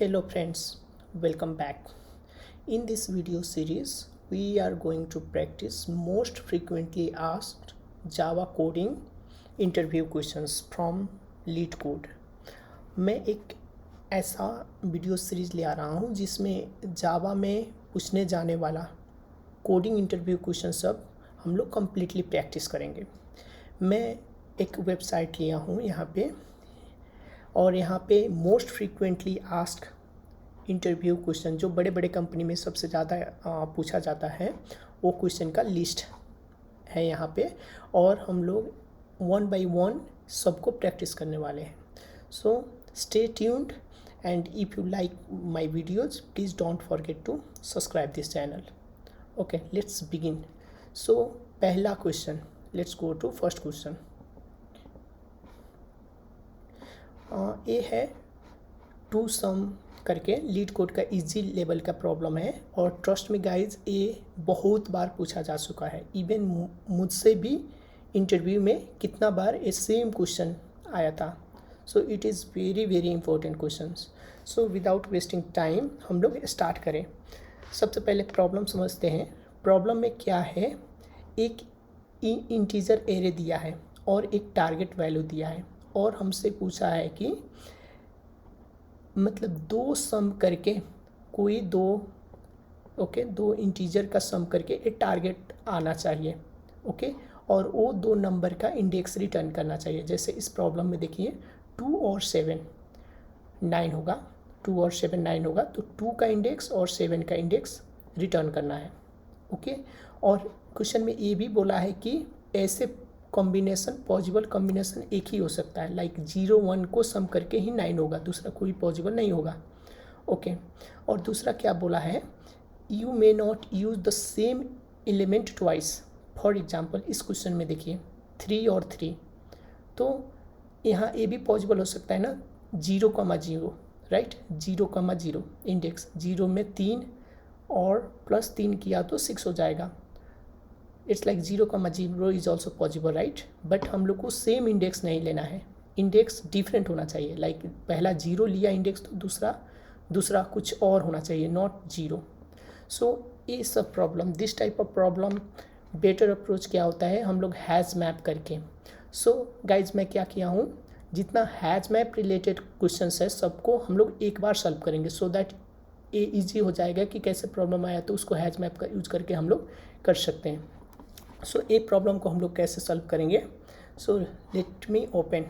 Hello friends, welcome back. In this video series, we are going to practice most frequently asked Java coding interview questions from LeetCode. मैं एक ऐसा video series ले आ रहा हूँ जिसमें जावा में पूछने जाने वाला कोडिंग इंटरव्यू क्वेश्चन सब हम लोग कम्प्लीटली प्रैक्टिस करेंगे। मैं एक वेबसाइट लिया हूँ यहाँ पे और यहाँ पे most frequently asked interview question जो बड़े बड़े कंपनी में सबसे ज़्यादा पूछा जाता है वो क्वेश्चन का लिस्ट है यहाँ पे और हम लोग वन बाय वन सबको प्रैक्टिस करने वाले हैं। So stay tuned and if you like my videos please don't forget to subscribe this channel. Okay, let's begin. So पहला question, let's go to first question. ये है टू सम करके LeetCode का easy level का problem है और trust में guys ये बहुत बार पूछा जा चुका है। इवन मुझसे भी इंटरव्यू में कितना बार ये सेम क्वेश्चन आया था। So it is very very important question. So without wasting time हम लोग स्टार्ट करें। सबसे पहले प्रॉब्लम समझते हैं। प्रॉब्लम में क्या है, एक इंटीजर एरे दिया है और एक टारगेट वैल्यू दिया है और हमसे पूछा है कि मतलब दो सम करके कोई दो इंटीजर का सम करके एक टारगेट आना चाहिए। ओके, और वो दो नंबर का इंडेक्स रिटर्न करना चाहिए। जैसे इस प्रॉब्लम में देखिए 2 और 7 9 होगा, 2 और 7 9 होगा, तो 2 का इंडेक्स और 7 का इंडेक्स रिटर्न करना है। ओके, और क्वेश्चन में ये भी बोला है कि ऐसे कॉम्बिनेशन पॉसिबल कॉम्बिनेशन एक ही हो सकता है, लाइक 0 1 को सम करके ही 9 होगा, दूसरा कोई पॉसिबल नहीं होगा। ओके, और दूसरा क्या बोला है, you may not use the same element twice. For example इस क्वेश्चन में देखिए 3 और 3, तो यहाँ ये भी पॉसिबल हो सकता है ना 0,0, राइट, 0,0 इंडेक्स, 0 में 3 और प्लस 3 किया तो 6 हो जाएगा। It's like 0,0 is also possible, right, but हम लोग को सेम इंडेक्स नहीं लेना है, इंडेक्स डिफरेंट होना चाहिए। लाइक पहला 0 लिया इंडेक्स तो दूसरा कुछ और होना चाहिए, नॉट 0। सो ये सब problem, this type of problem better approach क्या होता है, हम लोग हैज़ मैप करके। सो गाइज मैं क्या किया हूँ, जितना हैज़ मैप रिलेटेड क्वेश्चन है सबको हम लोग एक बार सॉल्व करेंगे सो दैट ये ईजी हो जाएगा कि कैसे प्रॉब्लम आया तो उसको हैज़ मैप का यूज करके हम लोग कर सकते हैं। सो ये प्रॉब्लम को हम लोग कैसे सॉल्व करेंगे, so let me open.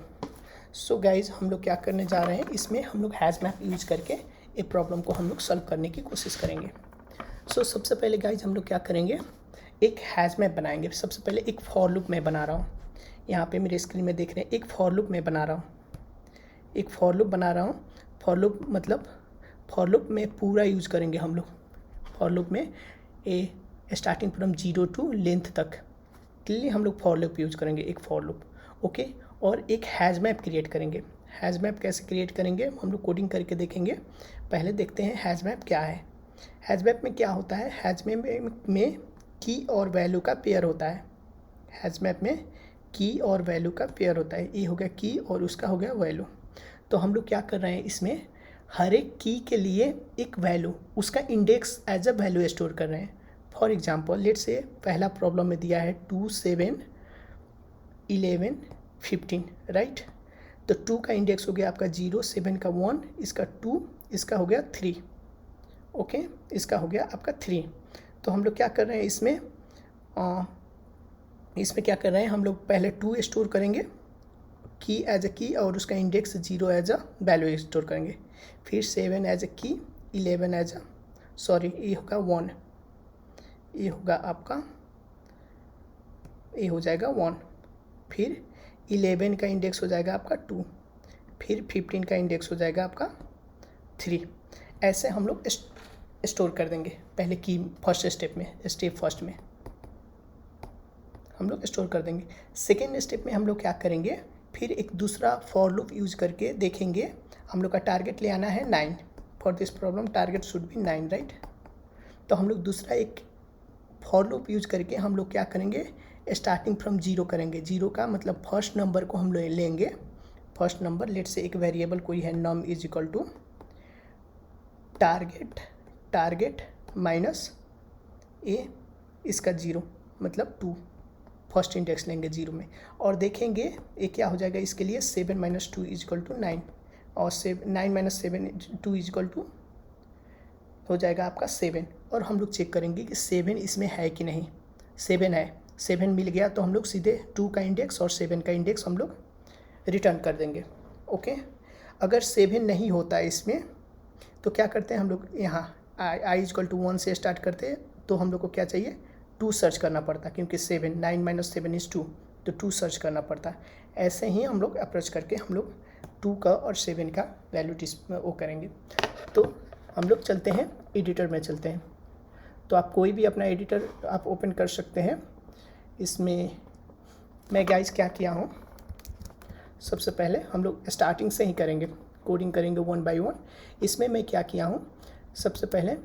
So guys हम लोग क्या करने जा रहे हैं, इसमें हम लोग हैज़ मैप यूज करके ये प्रॉब्लम को हम लोग सॉल्व करने की कोशिश करेंगे। सो सबसे पहले गाइज हम लोग क्या करेंगे, एक हैज़ मैप बनाएंगे। सबसे पहले एक फॉर लूप मैं बना रहा हूँ, यहाँ पे मेरे स्क्रीन में देख रहे हैं एक फॉर लूप मैं बना रहा हूँ, एक फॉर लूप बना रहा हूँ। फॉर लूप मतलब फॉर लूप में पूरा यूज करेंगे हम लोग। फॉर लूप में ए स्टार्टिंग फ्रॉम 0 टू लेंथ तक के लिए हम लोग फॉर लूप यूज करेंगे, एक फॉर लूप। ओके, और एक हैज़ मैप क्रिएट करेंगे। हैज़ मैप कैसे क्रिएट करेंगे हम लोग कोडिंग करके देखेंगे। पहले देखते हैं हैज़ मैप क्या है। हैज़ मैप में क्या होता है, हैज़ मैप में की और वैल्यू का पेयर होता है। हैज़ मैप में की और वैल्यू का पेयर होता है, ये हो गया की और उसका हो गया वैल्यू। तो हम लोग क्या कर रहे हैं, इसमें हर एक की के लिए एक वैल्यू, उसका index as a value store कर रहे हैं। फॉर एग्जाम्पल लेट से पहला प्रॉब्लम में दिया है 2 7 11 15, राइट, तो 2 का इंडेक्स हो गया आपका 0, 7 का 1, इसका 2, इसका हो गया 3। ओके, इसका हो गया आपका 3। तो हम लोग क्या कर रहे हैं इसमें क्या कर रहे हैं, हम लोग पहले 2 स्टोर करेंगे की एज अ की और उसका index 0 as a value store करेंगे, फिर 7 एज अ की, 11 एज अ ये होगा 1, ये होगा आपका, ये हो जाएगा 1, फिर 11 का इंडेक्स हो जाएगा आपका 2, फिर 15 का इंडेक्स हो जाएगा आपका 3। ऐसे हम लोग स्टोर कर देंगे पहले की फर्स्ट स्टेप में, स्टेप फर्स्ट में हम लोग स्टोर कर देंगे। सेकेंड स्टेप में हम लोग क्या करेंगे, फिर एक दूसरा फॉर लूप यूज करके देखेंगे। हम लोग का टारगेट ले आना है 9, for this problem target should be 9, right. तो हम लोग दूसरा एक फॉर लूप यूज करके हम लोग क्या करेंगे, स्टार्टिंग फ्रॉम 0 करेंगे। 0 का मतलब फर्स्ट नंबर को हम लोग लेंगे, फर्स्ट नंबर लेट से एक वेरिएबल कोई है num is equal to target minus A, इसका 0 मतलब 2, फर्स्ट इंडेक्स लेंगे 0 में और देखेंगे ये क्या हो जाएगा इसके लिए 7 माइनस 2 इजकल टू 9 और 9 माइनस 7 2 इजकल टू हो जाएगा आपका 7 और हम लोग चेक करेंगे कि 7 इसमें है कि नहीं। 7 है, 7 मिल गया तो हम लोग सीधे 2 का इंडेक्स और 7 का इंडेक्स हम लोग रिटर्न कर देंगे। ओके, अगर 7 नहीं होता है इसमें तो क्या करते हैं हम लोग, यहाँ आई इजकल टू 1 से स्टार्ट करते हैं तो हम लोग को क्या चाहिए 2 सर्च करना पड़ता है क्योंकि 7 9 माइनस 7 इज़ 2 तो 2 सर्च करना पड़ता है। ऐसे ही हम लोग अप्रोच करके हम लोग 2 का और 7 का वैल्यू वो करेंगे। तो हम लोग चलते हैं एडिटर में चलते हैं, तो आप कोई भी अपना एडिटर आप ओपन कर सकते हैं। इसमें मैं गाइस क्या किया हूँ, सबसे पहले हम लोग स्टार्टिंग से ही करेंगे, कोडिंग करेंगे 1 बाय 1। इसमें मैं क्या किया हूँ, सबसे पहले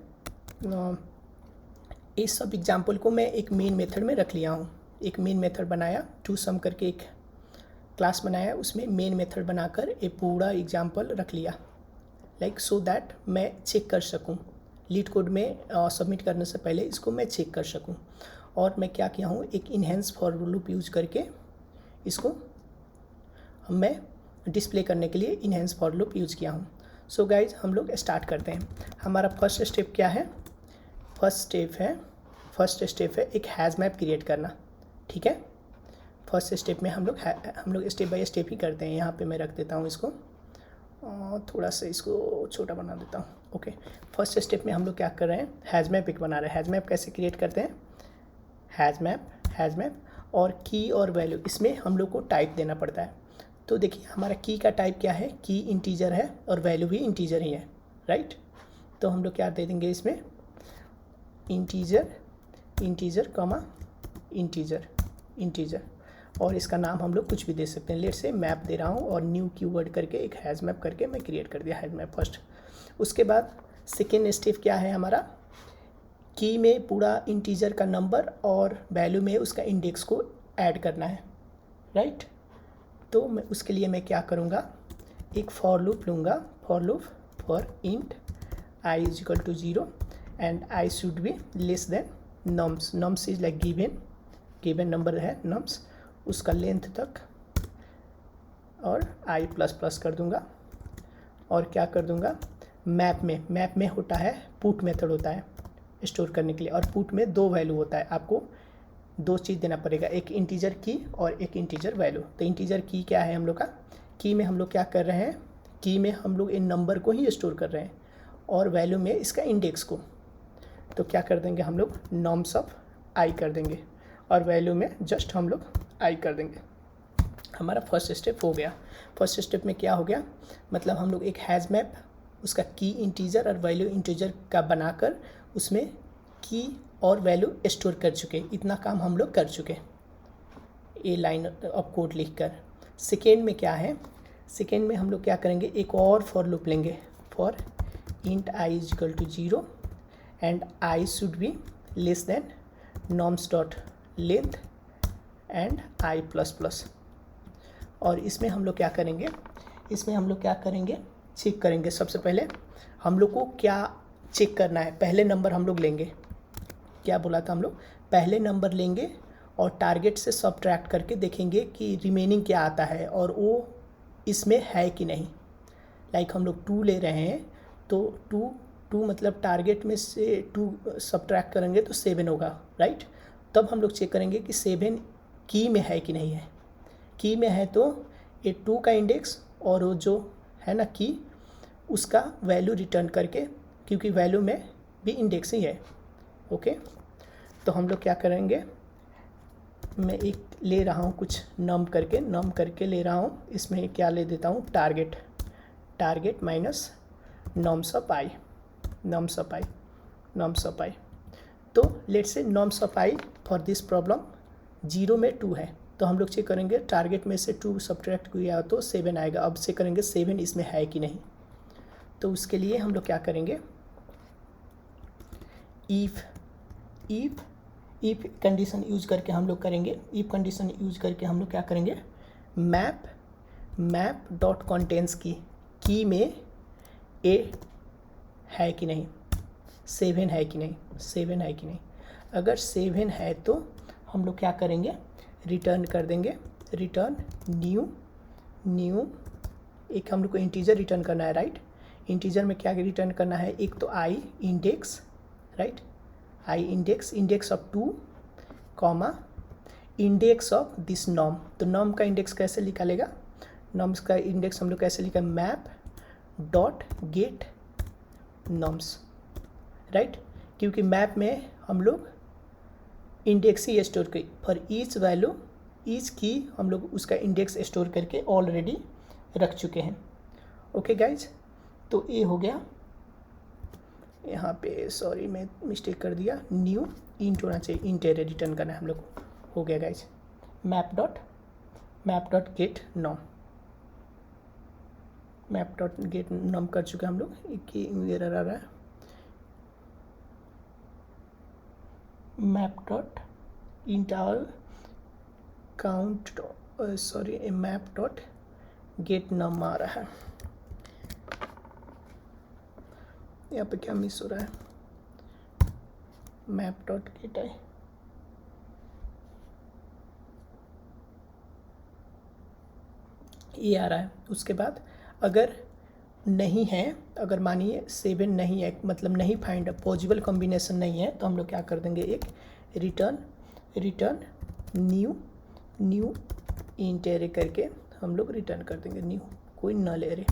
इस सब एग्जाम्पल को मैं एक मेन मेथड में रख लिया हूँ। एक मेन मेथड बनाया, टू सम करके एक क्लास बनाया, उसमें मेन मेथड बनाकर एक पूरा एग्जाम्पल रख लिया, लाइक सो दैट मैं चेक कर सकूँ लीड कोड में सबमिट करने से पहले इसको मैं चेक कर सकूँ। और मैं क्या किया हूँ, एक इन्हेंस फॉर लूप यूज करके इसको मैं डिस्प्ले करने के लिए इन्हेंस फॉर लूप यूज़ किया हूँ। सो गाइज हम लोग स्टार्ट करते हैं। हमारा फर्स्ट स्टेप क्या है, फर्स्ट स्टेप है एक हैज़ मैप क्रिएट करना। ठीक है, फर्स्ट स्टेप में हम लोग स्टेप बाय स्टेप ही करते हैं। यहाँ पे मैं रख देता हूँ इसको, थोड़ा सा इसको छोटा बना देता हूँ। ओके, फर्स्ट स्टेप में हम लोग क्या कर रहे हैं, हैज़ मैप एक बना रहे हैं। हैज़ मैप कैसे क्रिएट करते हैं, हैज़ मैप और की और वैल्यू, इसमें हम लोग को टाइप देना पड़ता है। तो देखिए हमारा की का टाइप क्या है, की इंटीजर है और वैल्यू भी इंटीजर ही है, राइट। तो हम लोग क्या दे देंगे इसमें, इंटीजर कॉमा इंटीजर और इसका नाम हम लोग कुछ भी दे सकते हैं। लेट से मैप दे रहा हूँ और न्यू कीवर्ड करके एक हैज़ मैप करके मैं क्रिएट कर दिया हैज़ मैप फर्स्ट। उसके बाद सेकेंड स्टेप क्या है हमारा, की में पूरा इंटीजर का नंबर और वैल्यू में उसका इंडेक्स को ऐड करना है, राइट। तो मैं उसके लिए मैं क्या करूँगा, एक फॉर लूप लूँगा, for int i is equal to 0 and i should be less than nums is like given number है नम्स, उसका लेंथ तक और आई प्लस प्लस कर दूँगा। और क्या कर दूँगा, मैप में होता है पुट मेथड होता है स्टोर करने के लिए, और पुट में 2 वैल्यू होता है, आपको 2 चीज़ देना पड़ेगा, एक इंटीजर की और एक इंटीजर वैल्यू। तो इंटीजर की क्या है हम लोग का, की में हम लोग क्या कर रहे हैं, की में हम लोग इन नंबर को ही स्टोर कर रहे हैं और वैल्यू में इसका इंडेक्स को। तो क्या कर देंगे हम लोग, नॉर्म्स ऑफ आई कर देंगे और वैल्यू में जस्ट हम लोग आई कर देंगे। हमारा फर्स्ट स्टेप हो गया। फर्स्ट स्टेप में क्या हो गया, मतलब हम लोग एक हैज़ मैप, उसका की इंटीजर और वैल्यू इंटीजर का बनाकर उसमें की और वैल्यू स्टोर कर चुके। इतना काम हम लोग कर चुके ये लाइन ऑफ कोड लिखकर। सेकेंड में क्या है, सेकेंड में हम लोग क्या करेंगे, एक और फॉर लूप लेंगे, for int i is equal to 0 and i should be less than nums dot length and i plus plus. और इसमें हम लोग क्या करेंगे, चेक करेंगे। सबसे पहले हम लोग को क्या चेक करना है, पहले नंबर हम लोग लेंगे, क्या बोला था हम लोग, पहले नंबर लेंगे और टारगेट से सब्ट्रैक्ट करके देखेंगे कि रिमेनिंग क्या आता है और वो इसमें है कि नहीं। लाइक हम लोग 2 ले रहे हैं तो 2 मतलब टारगेट में से 2 सब्ट्रैक्ट करेंगे तो 7 होगा, राइट। तब हम लोग चेक करेंगे कि 7 की में है कि नहीं है। की में है तो ये 2 का इंडेक्स और वो जो है ना की, उसका वैल्यू रिटर्न करके, क्योंकि वैल्यू में भी इंडेक्स ही है। ओके, तो हम लोग क्या करेंगे, मैं एक ले रहा हूँ कुछ नम करके ले रहा हूँ। इसमें क्या ले देता हूँ, टारगेट माइनस नॉर्म्स ऑफ आई। तो let's say norms of I for this problem 0 में 2 है, तो हम लोग चेक करेंगे टारगेट में से 2 सब्ट्रैक्ट किया तो 7 आएगा। अब चेक करेंगे 7 इसमें है कि नहीं। तो उसके लिए हम लोग क्या करेंगे, इफ़ कंडीशन यूज करके हम लोग करेंगे, इफ़ कंडीशन यूज करके हम लोग क्या करेंगे, मैप डॉट कंटेंट्स की में ए है कि नहीं, 7 है कि नहीं, 7 है कि नहीं। अगर 7 है तो हम लोग क्या करेंगे, रिटर्न कर देंगे, रिटर्न न्यू एक हम लोग को इंटीजर रिटर्न करना है, राइट। इंटीजर में क्या रिटर्न करना है, एक तो I index, right, I index of 2 comma index of this norm. तो नॉर्म का इंडेक्स कैसे निकालेगा, नॉर्म्स का इंडेक्स हम लोग कैसे लिखा, map dot gate norms, right, क्योंकि मैप में हम लोग इंडेक्स ही स्टोर करी, फॉर ईच वैल्यू ईच की हम लोग उसका इंडेक्स स्टोर करके ऑलरेडी रख चुके हैं। ओके गाइज, तो ये हो गया, यहाँ पे सॉरी मैं मिस्टेक कर दिया, न्यू इंट होना चाहिए, इंट एरे रिटर्न करना है हम लोग को। हो गया guys, map dot get norm, map dot get norm कर चुके हम लोग। एक एरर आ रहा है, map dot interval count sorry map dot get norm आ रहा है, यहाँ पे क्या मिस हो रहा है, मैप डॉट गेट आई, ये आ रहा है। उसके बाद अगर नहीं है, अगर मानिए 7 नहीं है, मतलब नहीं फाइंड पॉसिबल कॉम्बिनेशन नहीं है, तो हम लोग क्या कर देंगे, एक रिटर्न न्यू इंट एरे करके हम लोग रिटर्न कर देंगे, न्यू कोई नल एरे।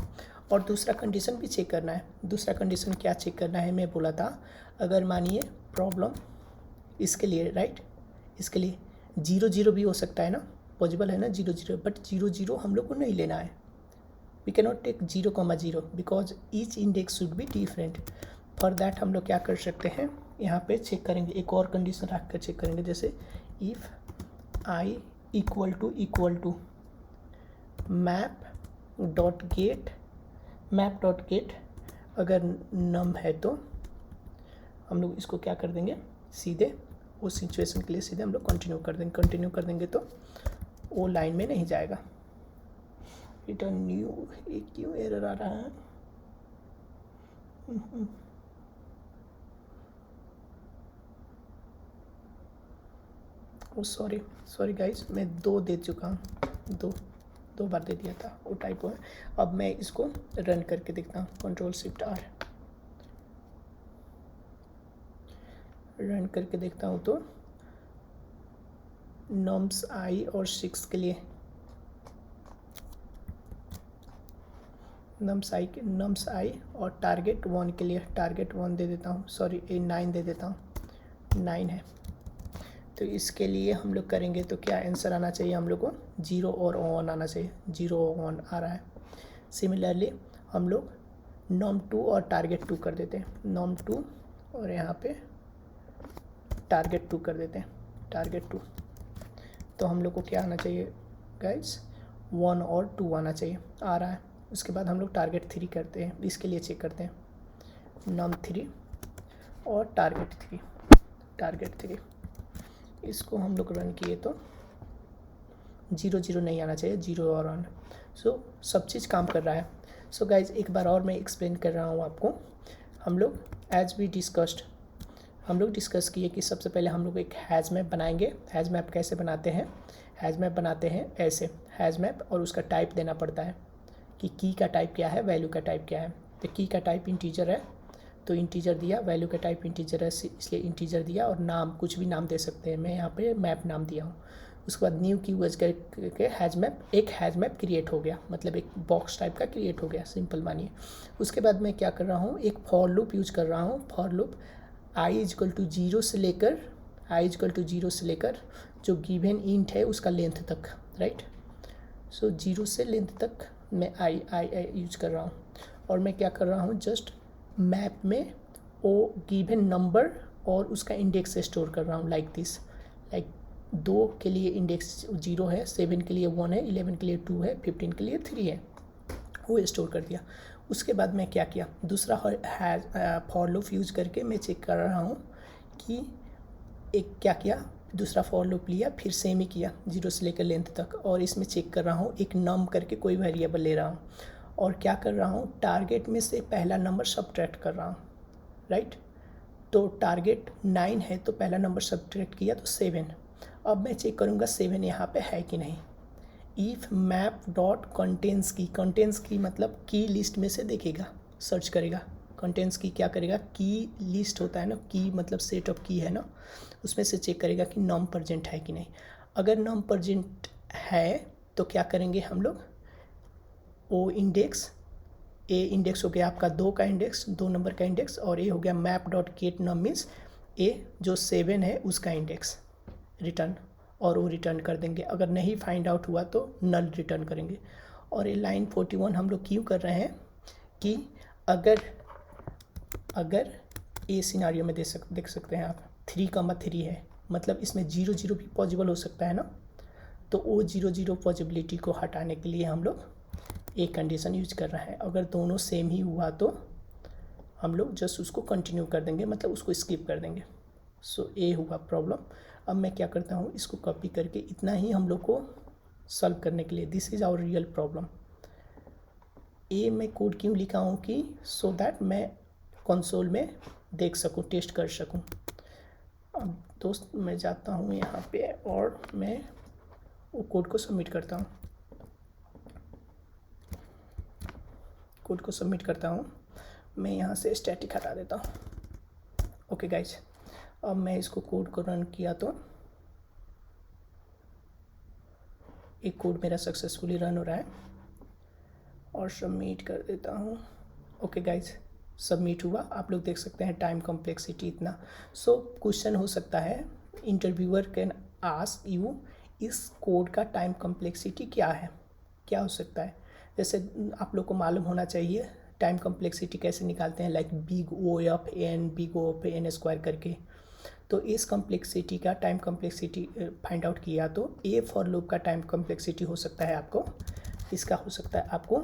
और दूसरा कंडीशन भी चेक करना है, दूसरा कंडीशन क्या चेक करना है, मैं बोला था, अगर मानिए प्रॉब्लम इसके लिए, राइट, इसके लिए 0 भी हो सकता है ना, पॉसिबल है ना 0 बट 0 हम लोग को नहीं लेना है, we can not take 0,0 because each index should be different. For that हम लोग क्या कर सकते हैं, यहाँ पे चेक करेंगे, एक और कंडीशन रख कर चेक करेंगे, जैसे if i equal to map dot get अगर नम है तो हम लोग इसको क्या कर देंगे, सीधे उस सिचुएशन के लिए सीधे हम लोग कंटिन्यू कर देंगे तो वो लाइन में नहीं जाएगा। रिटर्न न्यू, एक क्यों एरर आ रहा है, ओ सॉरी गाइस, मैं 2 दे चुका हूँ, दो बार दे दिया था, वो टाइपो है। अब मैं इसको रन करके देखता हूँ, Ctrl+Shift+R रन करके देखता हूँ, तो नॉर्म्स आई और 6 के लिए नम्स आई और टारगेट 1 के लिए टारगेट 1 दे देता हूँ, सॉरी 9 दे देता हूँ, 9 है। तो इसके लिए हम लोग करेंगे तो क्या आंसर आना चाहिए हम लोग को, 0 और 1 आना चाहिए, 0 और 1 आ रहा है। सिमिलरली हम लोग नॉर्म 2 और टारगेट 2 कर देते हैं, नॉर्म 2 और यहाँ पे टारगेट 2 कर देते हैं, टारगेट 2। तो हम लोग को क्या आना चाहिए गाइस, 1 और 2 आना चाहिए, आ रहा है। उसके बाद हम लोग टारगेट 3 करते हैं, इसके लिए चेक करते हैं, नॉर्म 3 और टारगेट 3, इसको हम लोग रन किए तो 0 नहीं आना चाहिए, 0 और 1। सो सब चीज़ काम कर रहा है। सो गाइज एक बार और मैं एक्सप्लेन कर रहा हूँ आपको। हम लोग हम लोग डिस्कस किए कि सबसे पहले हम लोग एक हैज़ मैप बनाएंगे। हैज़ मैप कैसे बनाते हैं, हैज़ मैप बनाते हैं ऐसे, हैज़ मैप और उसका टाइप देना पड़ता है कि की का टाइप क्या है, वैल्यू का टाइप क्या है। तो की का टाइप इंटीजर है तो इंटीजर दिया, वैल्यू का टाइप इंटीजर है इसलिए इंटीजर दिया, और नाम कुछ भी नाम दे सकते हैं, मैं यहाँ पे मैप नाम दिया हूँ। उसके बाद न्यू की यूज करके हैज़ मैप, एक हैज़ मैप क्रिएट हो गया, मतलब एक बॉक्स टाइप का क्रिएट हो गया, सिंपल मानिए। उसके बाद मैं क्या कर रहा हूँ, एक फॉर लूप यूज कर रहा हूँ। For loop i equal to 0 से लेकर जो गिवन इंट है उसका लेंथ तक, राइट। सो 0 से लेंथ तक मैं आई यूज कर रहा हूँ, और मैं क्या कर रहा हूँ, जस्ट मैप में वो गिवन नंबर और उसका इंडेक्स स्टोर कर रहा हूँ, लाइक दिस। लाइक 2 के लिए इंडेक्स 0 है, 7 के लिए 1 है, 11 के लिए 2 है, 15 के लिए 3 है, वो स्टोर कर दिया। उसके बाद मैं क्या किया, दूसरा फॉर लूप यूज करके मैं चेक कर रहा हूँ कि एक क्या किया, दूसरा फॉर लूप लिया, फिर सेम ही किया 0 से लेकर लेंथ तक, और इसमें चेक कर रहा हूँ एक नम करके कोई वेरिएबल ले रहा हूँ, और क्या कर रहा हूँ, टारगेट में से पहला नंबर सब्ट्रैक्ट कर रहा हूँ, राइट। तो टारगेट 9 है तो पहला नंबर सब्ट्रैक्ट किया तो 7। अब मैं चेक करूँगा 7 यहाँ पे है कि नहीं। इफ़ मैप डॉट कंटेंट्स की मतलब की लिस्ट में से देखेगा, सर्च करेगा। कंटेंट्स की क्या करेगा, की लिस्ट होता है ना, की मतलब सेट ऑफ की है ना, उसमें से चेक करेगा कि नॉम प्रजेंट है कि नहीं। अगर नॉम प्रजेंट है तो क्या करेंगे हम लोग, ओ इंडेक्स, ए इंडेक्स हो गया आपका 2 का इंडेक्स, 2 नंबर का इंडेक्स, और ए हो गया मैप डॉट गेट नम मीन्स ए जो 7 है उसका इंडेक्स रिटर्न, और वो रिटर्न कर देंगे। अगर नहीं फाइंड आउट हुआ तो नल रिटर्न करेंगे। और ये लाइन 41 हम लोग क्यों कर रहे हैं कि अगर ए सिनारियो में देख सकते हैं आप 3,3 है, मतलब इसमें 0 भी पॉसिबल हो सकता है ना, तो वो 0 पॉसिबिलिटी को हटाने के लिए हम लोग एक कंडीशन यूज कर रहे हैं। अगर दोनों सेम ही हुआ तो हम लोग जस्ट उसको कंटिन्यू कर देंगे, मतलब उसको स्किप कर देंगे। सो ए हुआ प्रॉब्लम। अब मैं क्या करता हूँ, इसको कॉपी करके इतना ही हम लोग को सॉल्व करने के लिए, this is our real problem. A में कोड क्यों लिखा हूँ कि सो दैट मैं कंसोल में देख सकूँ, टेस्ट कर सकूँ। अब दोस्त मैं जाता हूँ यहाँ पे और मैं वो कोड को सबमिट करता हूँ। मैं यहाँ से स्टैटिक हटा देता हूँ। ओके गाइज, अब मैं इसको कोड को रन किया तो एक कोड मेरा सक्सेसफुली रन हो रहा है और सबमिट कर देता हूँ। ओके गाइज, सबमिट हुआ। आप लोग देख सकते हैं टाइम कॉम्प्लेक्सिटी इतना। सो क्वेश्चन हो सकता है, इंटरव्यूअर कैन आस्क यू इस कोड का टाइम कॉम्प्लेक्सिटी क्या हो सकता है। जैसे आप लोग को मालूम होना चाहिए टाइम कॉम्प्लेक्सिटी कैसे निकालते हैं, like big O of n, big O of n square करके। तो इस कॉम्प्लेक्सिटी का टाइम कॉम्प्लेक्सिटी फाइंड आउट किया तो ए फॉर लूप का टाइम कॉम्प्लेक्सिटी हो सकता है आपको, इसका हो सकता है आपको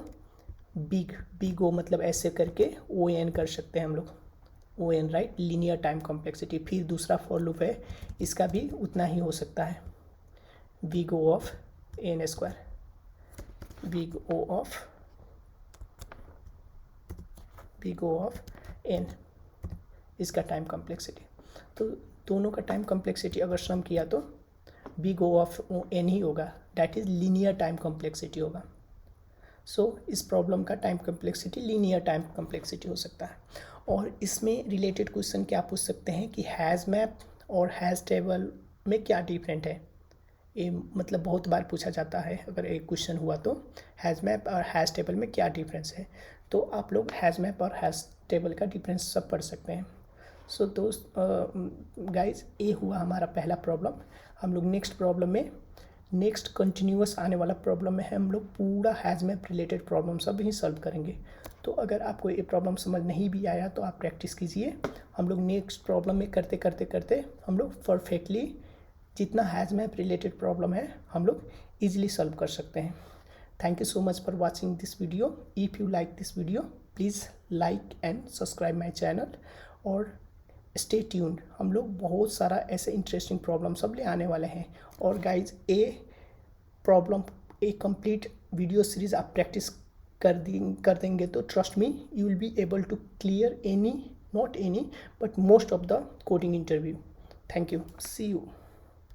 बिग ओ, मतलब ऐसे करके ओ एन कर सकते हैं हम लोग, O n right, linear time complexity. फिर दूसरा फॉर लूप है, इसका भी उतना ही हो सकता है, big O of n square, big O of n, इसका टाइम कॉम्प्लेक्सिटी। तो दोनों का टाइम कॉम्प्लेक्सिटी अगर सम किया तो बिग ओ ऑफ एन ही होगा, that is linear time complexity होगा। सो इस प्रॉब्लम का time complexity linear time complexity हो सकता है। और इसमें रिलेटेड क्वेश्चन क्या पूछ सकते हैं कि हैज़ मैप और हैज़ टेबल में क्या डिफरेंट है, ये मतलब बहुत बार पूछा जाता है। अगर एक क्वेश्चन हुआ तो हैज़ मैप और हैज़ टेबल में क्या डिफरेंस है, तो आप लोग हैज़ मैप और हैज़ टेबल का डिफरेंस सब पढ़ सकते हैं। सो दोस्त गाइज, ये हुआ हमारा पहला प्रॉब्लम। हम लोग नेक्स्ट कंटिन्यूअस आने वाला प्रॉब्लम में हम लोग पूरा हैज़ मैप रिलेटेड प्रॉब्लम सब ही सॉल्व करेंगे। तो अगर आपको ये प्रॉब्लम समझ नहीं भी आया तो आप प्रैक्टिस कीजिए। हम लोग नेक्स्ट प्रॉब्लम में करते हम लोग परफेक्टली जितना हैज़ मैप रिलेटेड प्रॉब्लम है हम लोग ईजिली सॉल्व कर सकते हैं। Thank you so much for watching this video. If you like this video please like and subscribe my channel और स्टे ट्यून्ड। हम लोग बहुत सारा ऐसे इंटरेस्टिंग प्रॉब्लम सब ले आने वाले हैं। और guys, a complete video series आप प्रैक्टिस कर देंगे तो trust me you will be able to clear not any but most of the coding interview. Thank you, see you.